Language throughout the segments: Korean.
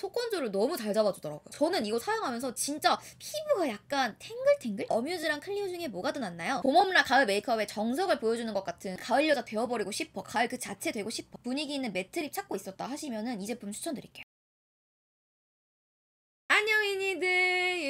속건조를 너무 잘 잡아주더라고요. 저는 이거 사용하면서 진짜 피부가 약간 탱글탱글? 어뮤즈랑 클리오 중에 뭐가 더 낫나요? 봄웜라 가을 메이크업의 정석을 보여주는 것 같은 가을 여자 되어버리고 싶어, 가을 그 자체 되고 싶어, 분위기 있는 매트립 찾고 있었다 하시면은 이 제품 추천드릴게요. 안녕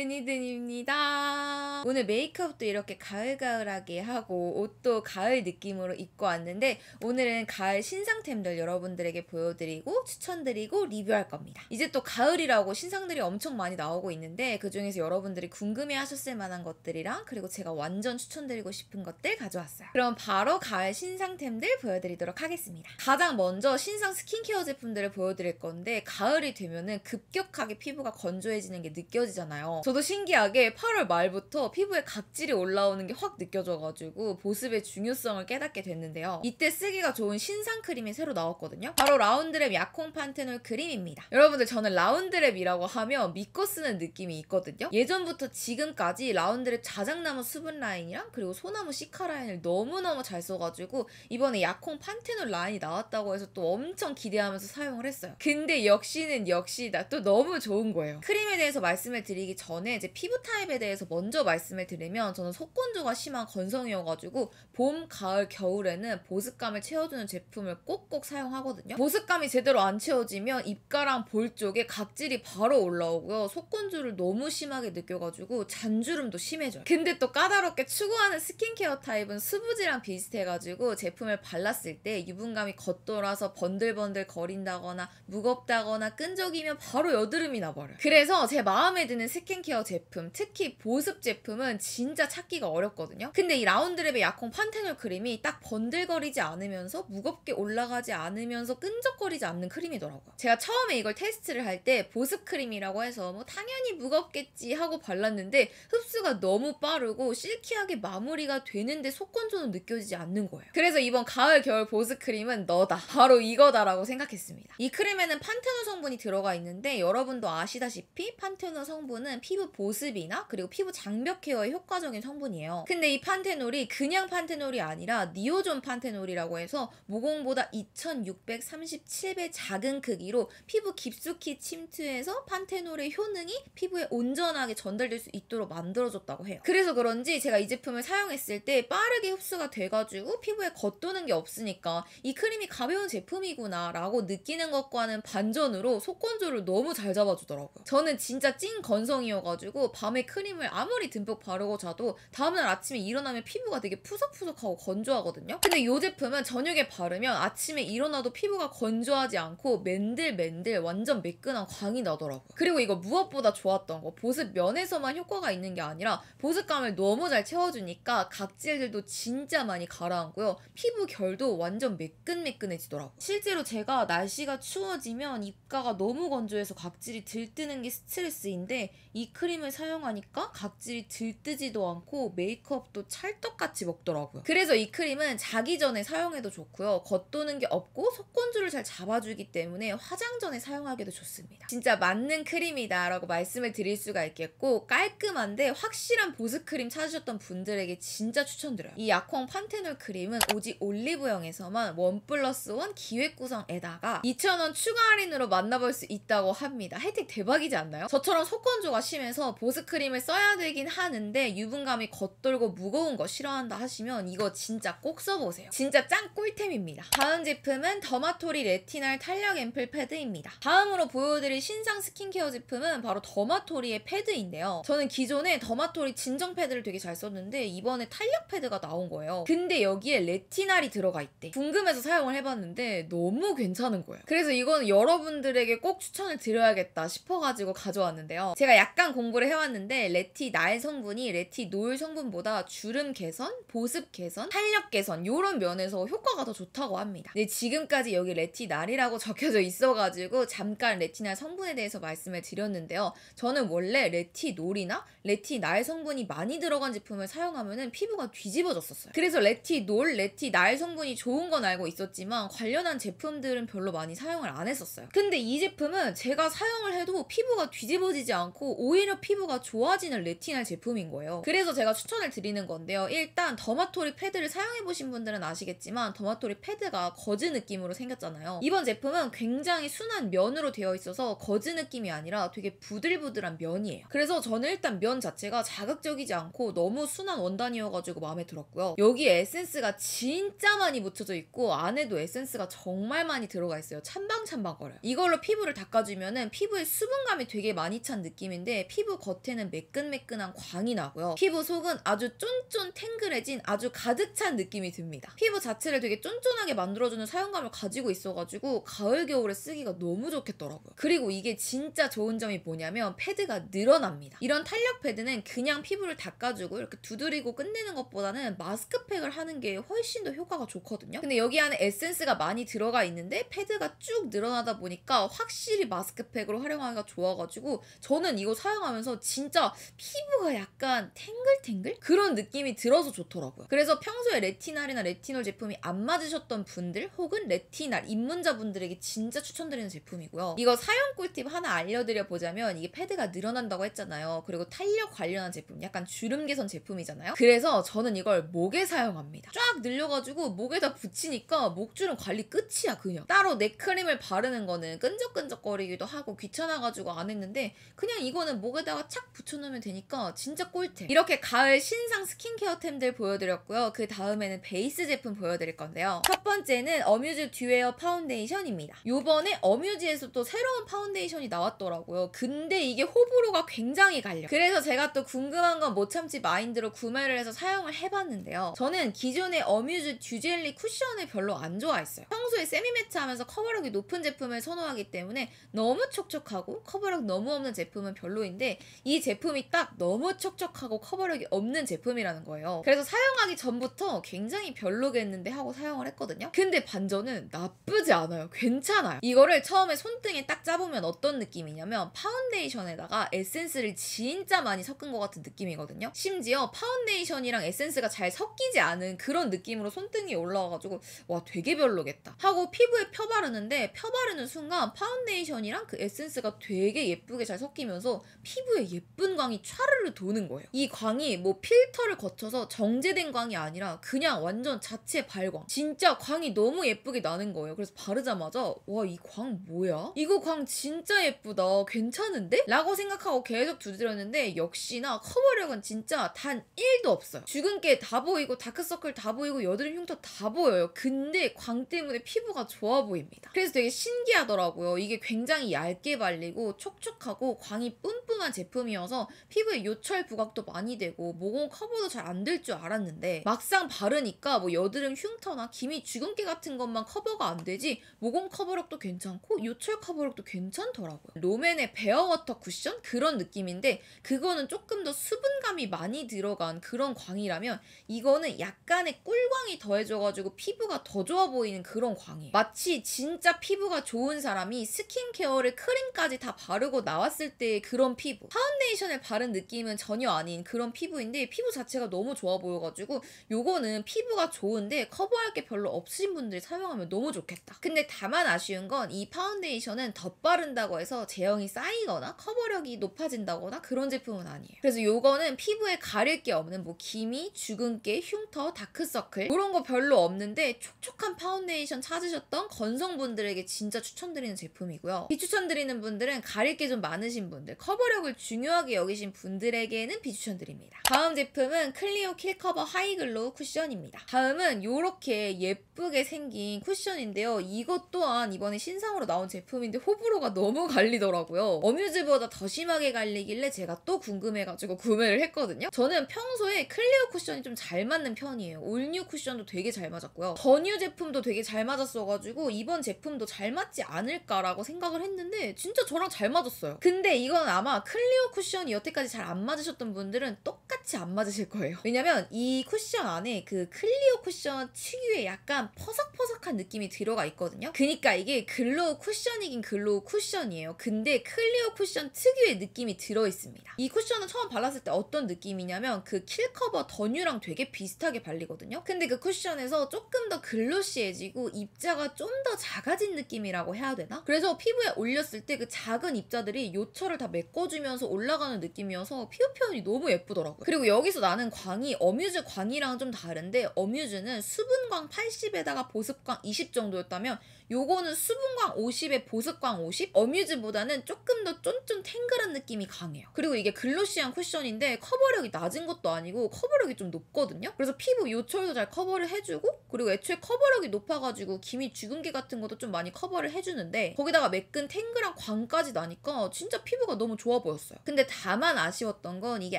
유니든입니다. 오늘 메이크업도 이렇게 가을가을하게 하고 옷도 가을 느낌으로 입고 왔는데 오늘은 가을 신상템들 여러분들에게 보여드리고 추천드리고 리뷰할 겁니다. 이제 또 가을이라고 신상들이 엄청 많이 나오고 있는데 그중에서 여러분들이 궁금해 하셨을 만한 것들이랑 그리고 제가 완전 추천드리고 싶은 것들 가져왔어요. 그럼 바로 가을 신상템들 보여드리도록 하겠습니다. 가장 먼저 신상 스킨케어 제품들을 보여드릴 건데 가을이 되면은 급격하게 피부가 건조해지는 게 느껴지잖아요. 저도 신기하게 8월 말부터 피부에 각질이 올라오는 게 확 느껴져가지고 보습의 중요성을 깨닫게 됐는데요. 이때 쓰기가 좋은 신상 크림이 새로 나왔거든요. 바로 라운드랩 약콩 판테놀 크림입니다. 여러분들 저는 라운드랩이라고 하면 믿고 쓰는 느낌이 있거든요. 예전부터 지금까지 라운드랩 자작나무 수분 라인이랑 그리고 소나무 시카 라인을 너무너무 잘 써가지고 이번에 약콩 판테놀 라인이 나왔다고 해서 또 엄청 기대하면서 사용을 했어요. 근데 역시는 역시다. 또 너무 좋은 거예요. 크림에 대해서 말씀을 드리기 전에 이제 피부 타입에 대해서 먼저 말씀을 드리면 저는 속건조가 심한 건성이어가지고 봄, 가을, 겨울에는 보습감을 채워주는 제품을 꼭꼭 사용하거든요. 보습감이 제대로 안 채워지면 입가랑 볼 쪽에 각질이 바로 올라오고요. 속건조를 너무 심하게 느껴가지고 잔주름도 심해져요. 근데 또 까다롭게 추구하는 스킨케어 타입은 수부지랑 비슷해가지고 제품을 발랐을 때 유분감이 겉돌아서 번들번들 거린다거나 무겁다거나 끈적이면 바로 여드름이 나버려요. 그래서 제 마음에 드는 스킨케어 제품, 특히 보습 제품은 진짜 찾기가 어렵거든요. 근데 이 라운드랩의 약콩 판테놀 크림이 딱 번들거리지 않으면서 무겁게 올라가지 않으면서 끈적거리지 않는 크림이더라고요. 제가 처음에 이걸 테스트를 할 때 보습 크림이라고 해서 뭐 당연히 무겁겠지 하고 발랐는데 흡수가 너무 빠르고 실키하게 마무리가 되는데 속건조는 느껴지지 않는 거예요. 그래서 이번 가을 겨울 보습 크림은 너다, 바로 이거다라고 생각했습니다. 이 크림에는 판테놀 성분이 들어가 있는데 여러분도 아시다시피 판테놀 성분은 피부 보습이나 그리고 피부 장벽 케어에 효과적인 성분이에요. 근데 이 판테놀이 그냥 판테놀이 아니라 니오존 판테놀이라고 해서 모공보다 2637배 작은 크기로 피부 깊숙이 침투해서 판테놀의 효능이 피부에 온전하게 전달될 수 있도록 만들어줬다고 해요. 그래서 그런지 제가 이 제품을 사용했을 때 빠르게 흡수가 돼가지고 피부에 겉도는 게 없으니까 이 크림이 가벼운 제품이구나 라고 느끼는 것과는 반전으로 속건조를 너무 잘 잡아주더라고요. 저는 진짜 찐 건성이어가지고 밤에 크림을 아무리 듬뿍 바르고 자도 다음날 아침에 일어나면 피부가 되게 푸석푸석하고 건조하거든요. 근데 이 제품은 저녁에 바르면 아침에 일어나도 피부가 건조하지 않고 맨들맨들 완전 매끈한 광이 나더라고요. 그리고 이거 무엇보다 좋았던 거, 보습 면에서만 효과가 있는 게 아니라 보습감을 너무 잘 채워주니까 각질들도 진짜 많이 가라앉고요. 피부 결도 완전 매끈매끈해지더라고요. 실제로 제가 날씨가 추워지면 입가가 너무 건조해서 각질이 들뜨는 게 스트레스인데 이 크림을 사용하니까 각질이 들뜨지도 않고 메이크업도 찰떡같이 먹더라고요. 그래서 이 크림은 자기 전에 사용해도 좋고요. 겉도는 게 없고 속건조를 잘 잡아주기 때문에 화장 전에 사용하기도 좋습니다. 진짜 맞는 크림이다 라고 말씀을 드릴 수가 있겠고 깔끔한데 확실한 보습 크림 찾으셨던 분들에게 진짜 추천드려요. 이 약콩 판테놀 크림은 오직 올리브영에서만 1+1 기획 구성에다가 2,000원 추가 할인으로 만나볼 수 있다고 합니다. 혜택 대박이지 않나요? 저처럼 속건조가 심해서 보습 크림을 써야 되긴 하는데 유분감이 겉돌고 무거운 거 싫어한다 하시면 이거 진짜 꼭 써보세요. 진짜 짱 꿀템입니다. 다음 제품은 더마토리 레티날 탄력 앰플 패드입니다. 다음으로 보여드릴 신상 스킨케어 제품은 바로 더마토리의 패드인데요. 저는 기존에 더마토리 진정 패드를 되게 잘 썼는데 이번에 탄력 패드가 나온 거예요. 근데 여기에 레티날이 들어가 있대. 궁금해서 사용을 해봤는데 너무 괜찮은 거예요. 그래서 이거는 여러분들에게 꼭 추천을 드려야겠다 싶어가지고 가져왔는데요. 제가 약간 공부를 해왔는데 레티날 성분이 레티놀 성분보다 주름 개선, 보습 개선, 탄력 개선 이런 면에서 효과가 더 좋다고 합니다. 근데 지금까지 여기 레티날이라고 적혀져 있어가지고 잠깐 레티날 성분에 대해서 말씀을 드렸는데요. 저는 원래 레티놀이나 레티날 성분이 많이 들어간 제품을 사용하면은 피부가 뒤집어졌었어요. 그래서 레티놀, 레티날 성분이 좋은 건 알고 있었지만 관련한 제품들은 별로 많이 사용을 안 했었어요. 근데 이 제품은 제가 사용을 해도 피부가 뒤집어지지 않고 오히려 피부가 좋아지는 레티날 제품이에요. 제품인 거예요. 그래서 제가 추천을 드리는 건데요. 일단 더마토리 패드를 사용해보신 분들은 아시겠지만 더마토리 패드가 거즈 느낌으로 생겼잖아요. 이번 제품은 굉장히 순한 면으로 되어 있어서 거즈 느낌이 아니라 되게 부들부들한 면이에요. 그래서 저는 일단 면 자체가 자극적이지 않고 너무 순한 원단이어가지고 마음에 들었고요. 여기에 에센스가 진짜 많이 묻혀져 있고 안에도 에센스가 정말 많이 들어가 있어요. 찬방찬방거려요. 이걸로 피부를 닦아주면은 피부에 수분감이 되게 많이 찬 느낌인데 피부 겉에는 매끈매끈한 광이 나고요. 피부 속은 아주 쫀쫀 탱글해진 아주 가득 찬 느낌이 듭니다. 피부 자체를 되게 쫀쫀하게 만들어주는 사용감을 가지고 있어가지고 가을 겨울에 쓰기가 너무 좋겠더라고요. 그리고 이게 진짜 좋은 점이 뭐냐면 패드가 늘어납니다. 이런 탄력 패드는 그냥 피부를 닦아주고 이렇게 두드리고 끝내는 것보다는 마스크팩을 하는 게 훨씬 더 효과가 좋거든요. 근데 여기 안에 에센스가 많이 들어가 있는데 패드가 쭉 늘어나다 보니까 확실히 마스크팩으로 활용하기가 좋아가지고 저는 이거 사용하면서 진짜 피부가 약간 탱글탱글? 그런 느낌이 들어서 좋더라고요. 그래서 평소에 레티날이나 레티놀 제품이 안 맞으셨던 분들 혹은 레티날 입문자분들에게 진짜 추천드리는 제품이고요. 이거 사용 꿀팁 하나 알려드려보자면 이게 패드가 늘어난다고 했잖아요. 그리고 탄력 관련한 제품, 약간 주름 개선 제품이잖아요. 그래서 저는 이걸 목에 사용합니다. 쫙 늘려가지고 목에다 붙이니까 목주름 관리 끝이야 그냥. 따로 넥크림을 바르는 거는 끈적끈적거리기도 하고 귀찮아가지고 안 했는데 그냥 이거는 목에다가 착 붙여놓으면 되니까 진짜 꿀템. 이렇게 가을 신상 스킨케어템들 보여드렸고요. 그 다음에는 베이스 제품 보여드릴 건데요. 첫 번째는 어뮤즈 듀웨어 파운데이션입니다. 요번에 어뮤즈에서 또 새로운 파운데이션이 나왔더라고요. 근데 이게 호불호가 굉장히 갈려. 그래서 제가 또 궁금한 건 못 참지 마인드로 구매를 해서 사용을 해봤는데요. 저는 기존의 어뮤즈 듀젤리 쿠션을 별로 안 좋아했어요. 평소에 세미매트 하면서 커버력이 높은 제품을 선호하기 때문에 너무 촉촉하고 커버력 너무 없는 제품은 별로인데 이 제품이 딱 너무 촉촉하고 커버력이 없는 제품이라는 거예요. 그래서 사용하기 전부터 굉장히 별로겠는데 하고 사용을 했거든요. 근데 반전은 나쁘지 않아요. 괜찮아요. 이거를 처음에 손등에 딱 짜보면 어떤 느낌이냐면 파운데이션에다가 에센스를 진짜 많이 섞은 것 같은 느낌이거든요. 심지어 파운데이션이랑 에센스가 잘 섞이지 않은 그런 느낌으로 손등이 올라와가지고 와 되게 별로겠다 하고 피부에 펴바르는데 펴바르는 순간 파운데이션이랑 그 에센스가 되게 예쁘게 잘 섞이면서 피부에 예쁜 광이 촤르르 도는 거예요. 이 광이 뭐 필터를 거쳐서 정제된 광이 아니라 그냥 완전 자체 발광. 진짜 광이 너무 예쁘게 나는 거예요. 그래서 바르자마자 와 이 광 뭐야? 이거 광 진짜 예쁘다. 괜찮은데? 라고 생각하고 계속 두드렸는데 역시나 커버력은 진짜 단 1도 없어요. 주근깨 다 보이고 다크서클 다 보이고 여드름 흉터 다 보여요. 근데 광 때문에 피부가 좋아 보입니다. 그래서 되게 신기하더라고요. 이게 굉장히 얇게 발리고 촉촉하고 광이 뿜뿜한 제품이어서 피부에 요철 부각도 많이 되고 모공 커버도 잘 안 될 줄 알았는데 막상 바르니까 뭐 여드름 흉터나 기미 주근깨 같은 것만 커버가 안 되지 모공 커버력도 괜찮고 요철 커버력도 괜찮더라고요. 롬앤의 베어워터 쿠션? 그런 느낌인데 그거는 조금 더 수분감이 많이 들어간 그런 광이라면 이거는 약간의 꿀광이 더해져가지고 피부가 더 좋아 보이는 그런 광이에요. 마치 진짜 피부가 좋은 사람이 스킨케어를 크림까지 다 바르고 나왔을 때의 그런 피부. 파운데이션을 바른 느낌은 전혀 아닌 그런 피부인데 피부 자체가 너무 좋아 보여가지고 요거는 피부가 좋은데 커버할 게 별로 없으신 분들이 사용하면 너무 좋겠다. 근데 다만 아쉬운 건 이 파운데이션은 덧바른다고 해서 제형이 쌓이거나 커버력이 높아진다거나 그런 제품은 아니에요. 그래서 요거는 피부에 가릴 게 없는 뭐 기미, 주근깨, 흉터, 다크서클 이런 거 별로 없는데 촉촉한 파운데이션 찾으셨던 건성분들에게 진짜 추천드리는 제품이고요. 비추천드리는 분들은 가릴 게 좀 많으신 분들, 커버력을 중요하게 여기신 분들에게는 비추천드립니다. 다음 제품은 클리오 킬커버 하이글로우 쿠션입니다. 다음은 요렇게 예쁘게 생긴 쿠션인데요. 이것 또한 이번에 신상으로 나온 제품인데 호불호가 너무 갈리더라고요. 어뮤즈보다 더 심하게 갈리길래 제가 또 궁금해가지고 구매를 했거든요. 저는 평소에 클리오 쿠션이 좀 잘 맞는 편이에요. 올뉴 쿠션도 되게 잘 맞았고요. 더뉴 제품도 되게 잘 맞았어가지고 이번 제품도 잘 맞지 않을까라고 생각을 했는데 진짜 저랑 잘 맞았어요. 근데 이건 아마 클리오 쿠션이 여태까지 잘 안 맞으셨던 분들은 똑같이 안 맞으실 거예요. 왜냐면 이 쿠션 안에 그 클리오 쿠션 특유의 약간 퍼석퍼석한 느낌이 들어가 있거든요. 그니까 이게 글로우 쿠션이긴 글로우 쿠션이에요. 근데 클리오 쿠션 특유의 느낌이 들어있습니다. 이 쿠션은 처음 발랐을 때 어떤 느낌이냐면 그 킬커버 더뉴랑 되게 비슷하게 발리거든요. 근데 그 쿠션에서 조금 더 글로시해지고 입자가 좀 더 작아진 느낌이라고 해야 되나? 그래서 피부에 올렸을 때 그 작은 입자들이 요철을 다 메꿔주면서 올라가는 느낌이어서 피부 표현이 너무 예쁘더라고요. 그리고 여기서 나는 광이 어뮤즈 광이랑 좀 다른데, 어뮤즈는 수분광 80에다가 보습광 20 정도였다면 요거는 수분광 50에 보습광 50? 어뮤즈보다는 조금 더 쫀쫀 탱글한 느낌이 강해요. 그리고 이게 글로시한 쿠션인데 커버력이 낮은 것도 아니고 커버력이 좀 높거든요. 그래서 피부 요철도 잘 커버를 해주고, 그리고 애초에 커버력이 높아가지고 기미 주근깨 같은 것도 좀 많이 커버를 해주는데, 거기다가 매끈 탱글한 광까지 나니까 진짜 피부가 너무 좋아 보였어요. 근데 다만 아쉬웠던 건 이게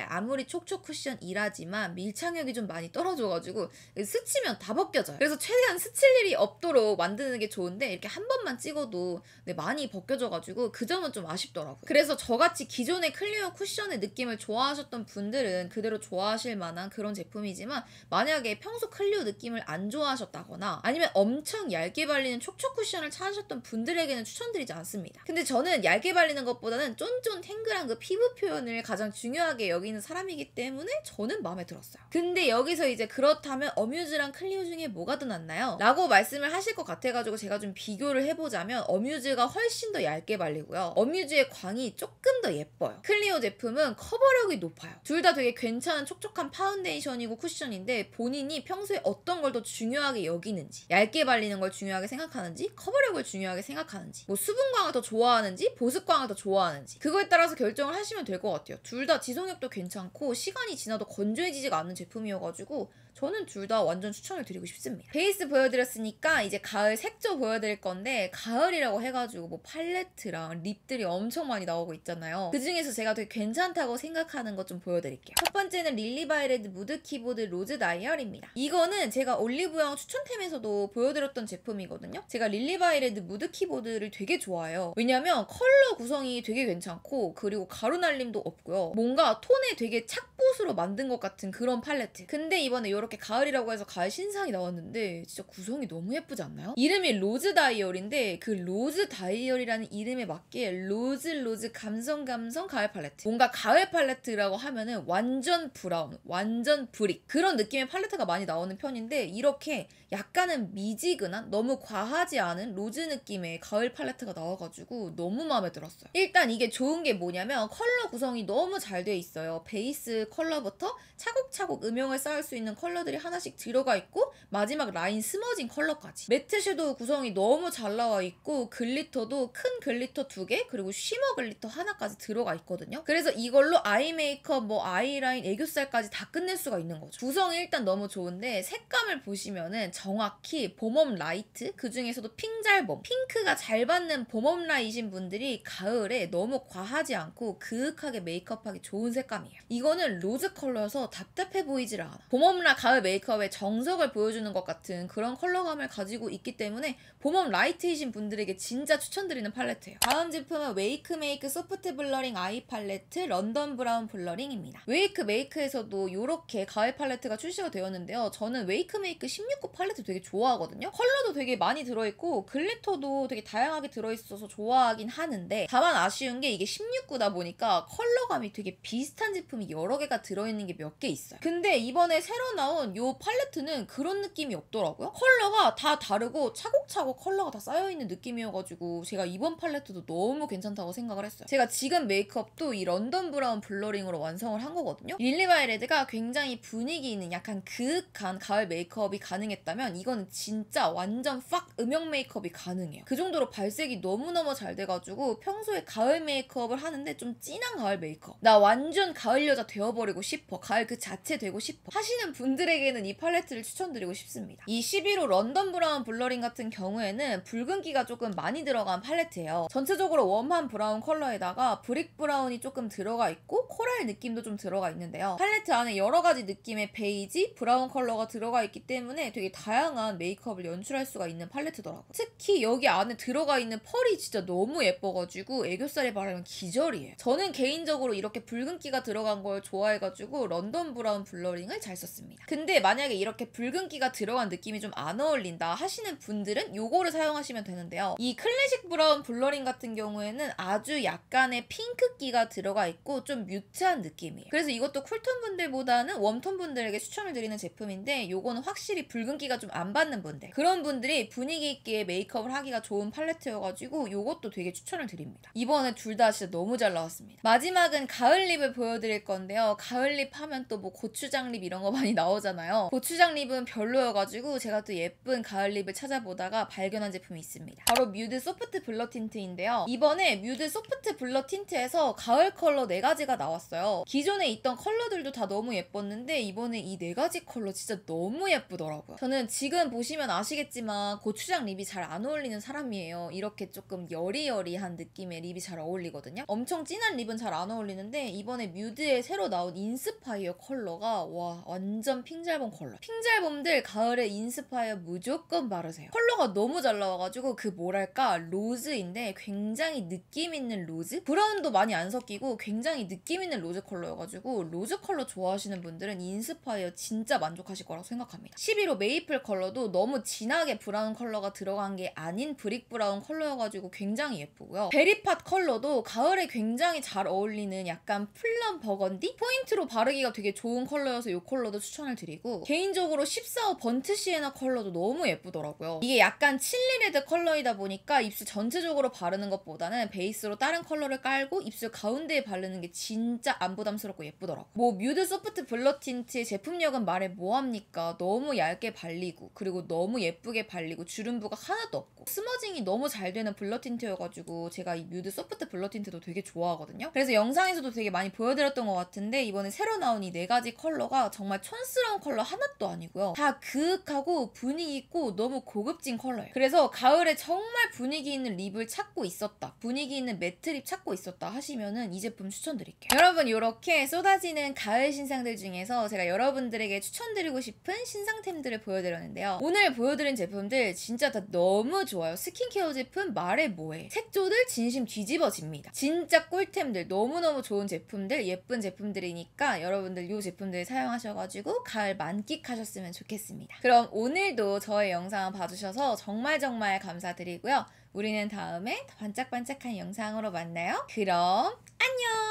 아무리 촉촉 쿠션이라지만 밀착력이 좀 많이 떨어져가지고 스치면 다 벗겨져요. 그래서 최대한 스칠 일이 없도록 만드는 게 좋은데, 이렇게 한 번만 찍어도 많이 벗겨져가지고 그 점은 좀 아쉽더라고요. 그래서 저같이 기존의 클리어 쿠션의 느낌을 좋아하셨던 분들은 그대로 좋아하실 만한 그런 제품이지만, 만약에 평소 클리어 느낌을 안 좋아하셨다거나 아니면 엄청 얇게 발리는 촉촉 쿠션을 찾으셨던 분들에게는 추천드리지 않습니다. 근데 저는 얇게 발리는 것보다는 쫀쫀 탱글한 그 피부 표현을 가장 중요하게 여기는 사람이기 때문에 저는 마음에 들었어요. 근데 여기서 이제 그렇다면 어뮤즈랑 클리오 중에 뭐가 더 낫나요? 라고 말씀을 하실 것 같아가지고 제가 좀 비교를 해보자면 어뮤즈가 훨씬 더 얇게 발리고요. 어뮤즈의 광이 조금 더 예뻐요. 클리오 제품은 커버력이 높아요. 둘 다 되게 괜찮은 촉촉한 파운데이션이고 쿠션인데, 본인이 평소에 어떤 걸 더 중요하게 여기는지, 얇게 발리는 걸 중요하게 생각하는지, 커버력을 중요하게 생각하는지, 뭐 수분광을 더 좋아하는지, 보습광을 더 좋아하는지, 그거에 따라서 결정을 하시면 될 것 같아요. 둘 다 지속력도 괜찮고 시간이 지나도 건조해지지가 않는 제품이어가지고 저는 둘 다 완전 추천을 드리고 싶습니다. 베이스 보여드렸으니까 이제 가을 색조 보여드릴 건데, 가을이라고 해가지고 뭐 팔레트랑 립들이 엄청 많이 나오고 있잖아요. 그 중에서 제가 되게 괜찮다고 생각하는 것 좀 보여드릴게요. 첫 번째는 릴리바이레드 무드 키보드 로즈 다이얼입니다. 이거는 제가 올리브영 추천템에서도 보여드렸던 제품이거든요. 제가 릴리바이레드 무드 키보드를 되게 좋아해요. 왜냐면 컬러 구성이 되게 괜찮고, 그리고 가루 날림도 없고요. 뭔가 톤에 되게 착붙으로 만든 것 같은 그런 팔레트. 근데 이번에 이렇게 가을이라고 해서 가을 신상이 나왔는데 진짜 구성이 너무 예쁘지 않나요? 이름이 로즈 다이얼인데, 그 로즈 다이얼이라는 이름에 맞게 로즈 감성 가을 팔레트. 뭔가 가을 팔레트라고 하면은 완전 브라운, 완전 브릭, 그런 느낌의 팔레트가 많이 나오는 편인데, 이렇게 약간은 미지근한, 너무 과하지 않은 로즈 느낌의 가을 팔레트가 나와가지고 너무 마음에 들었어요. 일단 이게 좋은 게 뭐냐면 컬러 구성이 너무 잘 돼 있어요. 베이스 컬러부터 차곡차곡 음영을 쌓을 수 있는 컬러들이 하나씩 들어가 있고, 마지막 라인 스머진 컬러까지. 매트 섀도우 구성이 너무 잘 나와 있고, 글리터도 큰 글리터 2개, 그리고 쉬머 글리터 하나까지 들어가 있거든요. 그래서 이걸로 아이 메이크업, 뭐 아이라인, 애교살까지 다 끝낼 수가 있는 거죠. 구성이 일단 너무 좋은데, 색감을 보시면은 정확히 봄웜 라이트, 그 중에서도 핑잘봄, 핑크가 잘 받는 봄웜 라이신 분들이 가을에 너무 과하지 않고 그윽하게 메이크업하기 좋은 색감이에요. 이거는 로즈 컬러여서 답답해 보이질 않아. 봄웜라 가을 메이크업의 정석을 보여주는 것 같은 그런 컬러감을 가지고 있기 때문에 봄웜 라이트이신 분들에게 진짜 추천드리는 팔레트예요. 다음 제품은 웨이크메이크 소프트 블러링 아이 팔레트 런던 브라운 블러링입니다. 웨이크메이크에서도 이렇게 가을 팔레트가 출시가 되었는데요. 저는 웨이크메이크 16구 팔레트 되게 좋아하거든요. 컬러도 되게 많이 들어있고 글리터도 되게 다양하게 들어있어서 좋아하긴 하는데, 다만 아쉬운 게 이게 16구다 보니까 컬러감이 되게 비슷한 제품이 여러 개가 들어있는 게 몇 개 있어요. 근데 이번에 새로 나온 이 팔레트는 그런 느낌이 없더라고요. 컬러가 다 다르고 차곡차곡 컬러가 다 쌓여있는 느낌이어가지고 제가 이번 팔레트도 너무 괜찮다고 생각을 했어요. 제가 지금 메이크업도 이 런던 브라운 블러링으로 완성을 한 거거든요. 릴리바이레드가 굉장히 분위기 있는 약간 그윽한 가을 메이크업이 가능했다면, 이거는 진짜 완전 팍 음영 메이크업이 가능해요. 그 정도로 발색이 너무너무 잘 돼가지고 평소에 가을 메이크업을 하는데 좀 진한 가을 메이크업, 나 완전 가을 여자 되어버리고 싶어, 가을 그 자체 되고 싶어 하시는 분들에게는 이 팔레트를 추천드리고 싶습니다. 이 11호 런던 브라운 블러링 같은 경우에는 붉은기가 조금 많이 들어간 팔레트예요. 전체적으로 웜한 브라운 컬러에다가 브릭 브라운이 조금 들어가 있고 코랄 느낌도 좀 들어가 있는데요. 팔레트 안에 여러 가지 느낌의 베이지, 브라운 컬러가 들어가 있기 때문에 되게 다양한 메이크업을 연출할 수가 있는 팔레트더라고요. 특히 여기 안에 들어가 있는 펄이 진짜 너무 예뻐가지고 애교살에 바르면 기절이에요. 저는 개인적으로 이렇게 붉은기가 들어간 걸 좋아해가지고 런던 브라운 블러링을 잘 썼습니다. 근데 만약에 이렇게 붉은기가 들어간 느낌이 좀 안 어울린다 하시는 분들은 요거를 사용하시면 되는데요. 이 클래식 브라운 블러링 같은 경우에는 아주 약간의 핑크기가 들어가 있고 좀 뮤트한 느낌이에요. 그래서 이것도 쿨톤 분들보다는 웜톤 분들에게 추천을 드리는 제품인데 요거는 확실히 붉은기가 좀 안 받는 분들, 그런 분들이 분위기 있게 메이크업을 하기가 좋은 팔레트여가지고 요것도 되게 추천을 드립니다. 이번에 둘 다 진짜 너무 잘 나왔습니다. 마지막은 가을 립을 보여드릴 건데요. 가을 립 하면 또 뭐 고추장 립 이런 거 많이 나오잖아요. 고추장 립은 별로여가지고 제가 또 예쁜 가을 립을 찾아보다가 발견한 제품이 있습니다. 바로 뮤드 소프트 블러 틴트인데요. 이번에 뮤드 소프트 블러 틴트에서 가을 컬러 4가지가 나왔어요. 기존에 있던 컬러들도 다 너무 예뻤는데 이번에 이 4가지 컬러 진짜 너무 예쁘더라고요. 저는 지금 보시면 아시겠지만 고추장 립이 잘 안 어울리는 사람이에요. 이렇게 조금 여리여리한 느낌의 립이 잘 어울리거든요. 엄청 진한 립은 잘 안 어울리는데 이번에 뮤드에 새로 나온 인스파이어 컬러가 와 완전 핑잘봄 컬러. 핑잘봄들 가을에 인스파이어 무조건 바르세요. 컬러가 너무 잘 나와가지고 그 뭐랄까 로즈인데 굉장히 느낌 있는 로즈? 브라운도 많이 안 섞이고 굉장히 느낌 있는 로즈 컬러여가지고 로즈 컬러 좋아하시는 분들은 인스파이어 진짜 만족하실 거라고 생각합니다. 11호 메이플 컬러도 너무 진하게 브라운 컬러가 들어간 게 아닌 브릭 브라운 컬러여가지고 굉장히 예쁘고요. 베리팟 컬러도 가을에 굉장히 잘 어울리는 약간 플럼 버건디? 포인트로 바르기가 되게 좋은 컬러여서 이 컬러도 추천을 드리고, 개인적으로 14호 번트 시에나 컬러도 너무 예쁘더라고요. 이게 약간 칠리레드 컬러이다 보니까 입술 전체적으로 바르는 것보다는 베이스로 다른 컬러를 깔고 입술 가운데에 바르는 게 진짜 안 부담스럽고 예쁘더라고요. 뭐 뮤드 소프트 블러 틴트의 제품력은 말해 뭐합니까? 너무 얇게 발리고 그리고 너무 예쁘게 발리고 주름 부각 하나도 없고 스머징이 너무 잘 되는 블러 틴트여가지고 제가 이 뮤드 소프트 블러 틴트도 되게 좋아하거든요. 그래서 영상에서도 되게 많이 보여드렸던 것 같은데 이번에 새로 나온 이 4가지 컬러가 정말 촌스러운 컬러 하나도 아니고요. 다 그윽하고 분위기 있고 너무 고급진 컬러예요. 그래서 가을에 정말 분위기 있는 립을 찾고 있었다, 분위기 있는 매트 립 찾고 있었다 하시면은 이 제품 추천드릴게요. 여러분, 이렇게 쏟아지는 가을 신상들 중에서 제가 여러분들에게 추천드리고 싶은 신상템들을 보여드렸는데요. 오늘 보여드린 제품들 진짜 다 너무 좋아요. 스킨케어 제품 말해 뭐해. 색조들 진심 뒤집어집니다. 진짜 꿀템들, 너무너무 좋은 제품들, 예쁜 제품들이니까 여러분들 이 제품들 사용하셔가지고 가을 만끽하셨으면 좋겠습니다. 그럼 오늘도 저의 영상 봐주셔서 정말 감사드리고요. 우리는 다음에 더 반짝반짝한 영상으로 만나요. 그럼 안녕!